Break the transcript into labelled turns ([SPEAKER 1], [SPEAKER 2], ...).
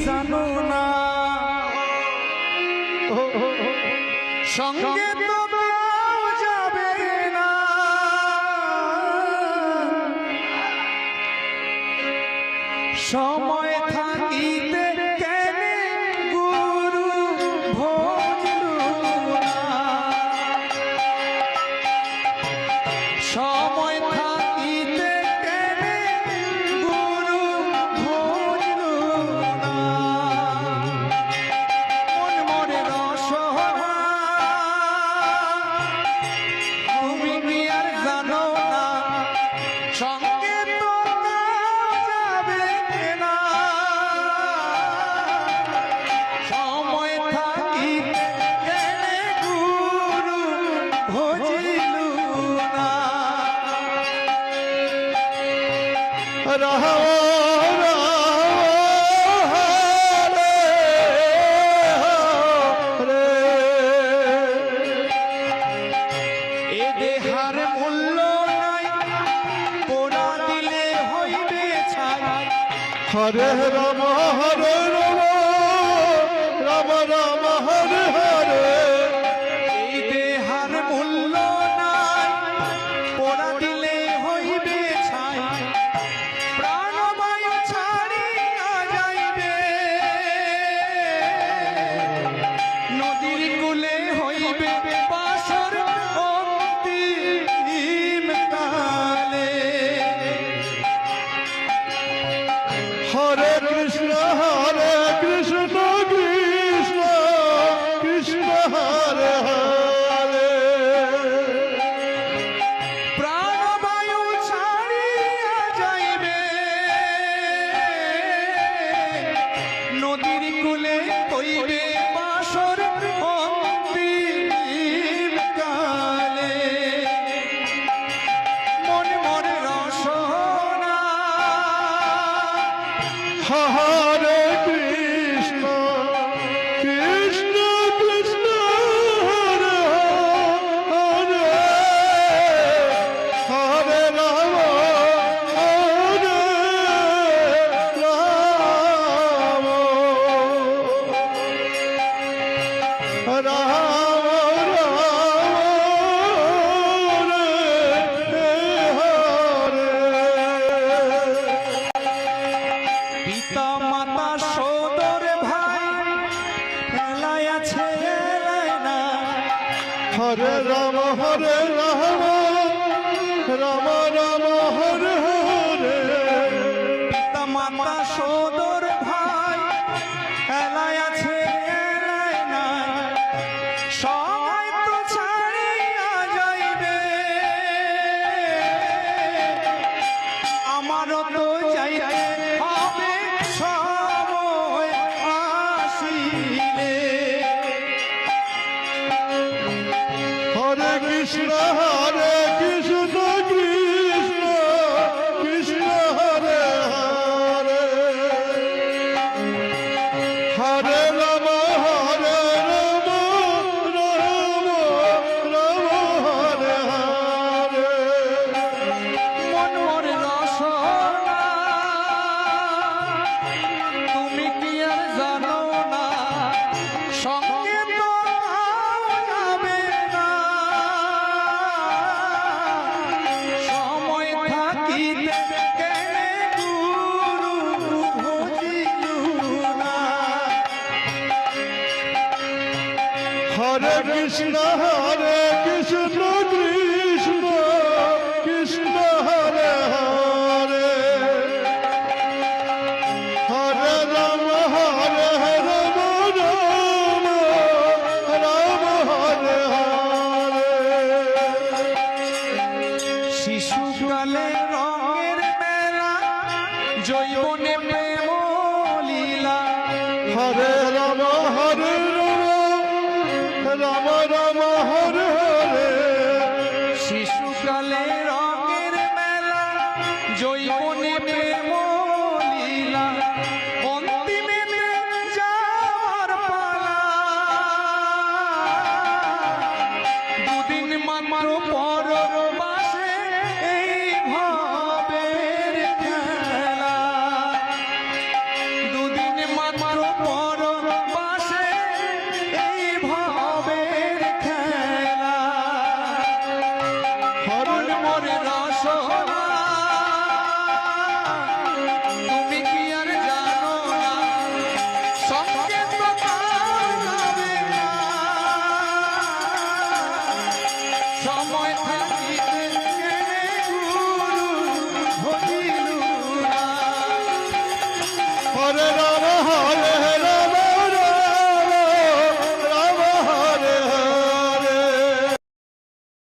[SPEAKER 1] জানো না সঙ্গে তো কেউ যাবে না সময় থাকিতে কেনে গুরু ভজলু না সময় থাকিতে কেনে গুরু ভজলু না মন মরে রসনা তুমি কি আর জানো না সঙ্গে তো যাবে না সময় থাকিতে কেনে গুরু ভজিলু না
[SPEAKER 2] রাহো
[SPEAKER 1] এ দেহার মূল্য নাই পোড়া দিলে হইবে ছাই
[SPEAKER 2] হরে রাম হরে রাম রাম রাম হরে হরে
[SPEAKER 1] এই দেহার মূল্য নাই পোড়া দিলে হইবে ছাই প্রাণবায়ু ছাড়িয়া যাইবে নদীর কূলে হইবে বাসর অন্তিম কালে
[SPEAKER 2] হরে কৃষ্ণ কৃষ্ণ কৃষ্ণ হরে হরে
[SPEAKER 1] প্রাণবায়ু ছাড়িয়া যাইবে নদীর কূলে হইবে বাসর অন্তিম কালে মন মরে রসনা
[SPEAKER 2] হরে কৃষ্ণ কৃষ্ণ কৃষ্ণ হরে হরে হরে রাম হরে রাম রাম
[SPEAKER 1] পিতা মাতা সোদর ভাই এলাই আছে এলাই না
[SPEAKER 2] হরে রাম রাম রাম হরে হরে
[SPEAKER 1] পিতা মাতা সোদর ভাই এলাই আছে এলাই না সবাই তো ছাড়িয়া যাইবে আমারও তো যাইতে হবে সময় আসিলে
[SPEAKER 2] হরে কৃষ্ণ কৃষ্ণ কৃষ্ণ হরে হরে হরে রাম রাম রাম হরে হরে
[SPEAKER 1] মন মরে রসনা তুমি কি আর জানো না সঙ্গে তো যাবে না সময় থাকিতে কেনে গুরু ভজিলু না
[SPEAKER 2] হরে কৃষ্ণ কৃষ্ণ কৃষ্ণ হরে হরে হরে রাম রাম রাম হরে হরে
[SPEAKER 1] শিশুকালে রঙের মেলা জৈবনে প্রেম লীলা
[SPEAKER 2] হরে রাম রাম রাম হরে হরে
[SPEAKER 1] শিশুকালে রঙের মেলা জৈবনে প্রেম লীলা অন্তিমেতে যাওয়ার পালা দুদিন মাত্র পর